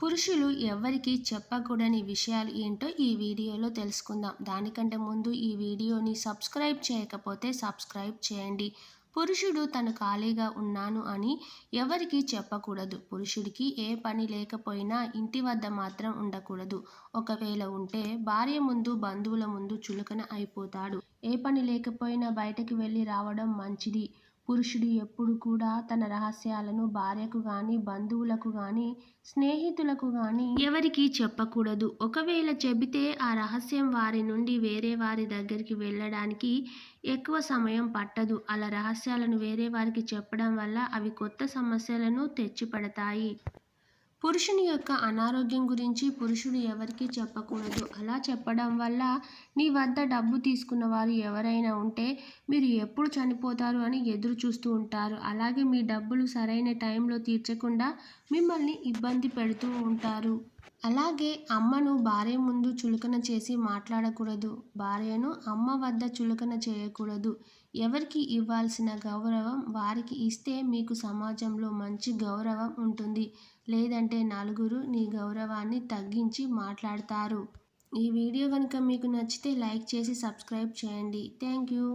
పురుషులు ఎవ్వరికీ చెప్పకూడని విషయాలు ఏంటో ఈ వీడియోలో తెలుసుకుందాం. దానికంటే ముందు ఈ వీడియోని సబ్స్క్రైబ్ చేయకపోతే సబ్స్క్రైబ్ చేయండి. పురుషుడు తను ఖాళీగా ఉన్నాను అని ఎవరికీ చెప్పకూడదు. పురుషుడికి ఏ పని లేకపోయినా ఇంటి వద్ద మాత్రం ఉండకూడదు. ఒకవేళ ఉంటే భార్య ముందు, బంధువుల ముందు చులకన అయిపోతాడు. ఏ పని లేకపోయినా బయటకు వెళ్ళి రావడం మంచిది. పురుషుడు ఎప్పుడు కూడా తన రహస్యాలను భార్యకు గాని, బంధువులకు గాని, స్నేహితులకు గాని ఎవరికీ చెప్పకూడదు. ఒకవేళ చెబితే ఆ రహస్యం వారి నుండి వేరే వారి దగ్గరికి వెళ్ళడానికి ఎక్కువ సమయం పట్టదు. అలా రహస్యాలను వేరే వారికి చెప్పడం వల్ల అవి కొత్త సమస్యలను తెచ్చిపెడతాయి. పురుషుని యొక్క అనారోగ్యం గురించి పురుషుడు ఎవరికీ చెప్పకూడదు. అలా చెప్పడం వల్ల నీ వద్ద డబ్బు తీసుకున్న వారు ఎవరైనా ఉంటే మీరు ఎప్పుడు చనిపోతారు అని ఎదురు చూస్తూ ఉంటారు. అలాగే మీ డబ్బులు సరైన టైంలో తీర్చకుండా మిమ్మల్ని ఇబ్బంది పెడుతూ ఉంటారు. అలాగే అమ్మను భార్య ముందు చులకన చేసి మాట్లాడకూడదు. భార్యను అమ్మ వద్ద చులకన చేయకూడదు. ఎవరికి ఇవ్వాల్సిన గౌరవం వారికి ఇస్తే మీకు సమాజంలో మంచి గౌరవం ఉంటుంది. లేదంటే నలుగురు నీ గౌరవాన్ని తగ్గించి మాట్లాడతారు. ఈ వీడియో కనుక మీకు నచ్చితే లైక్ చేసి సబ్స్క్రైబ్ చేయండి. Thank you.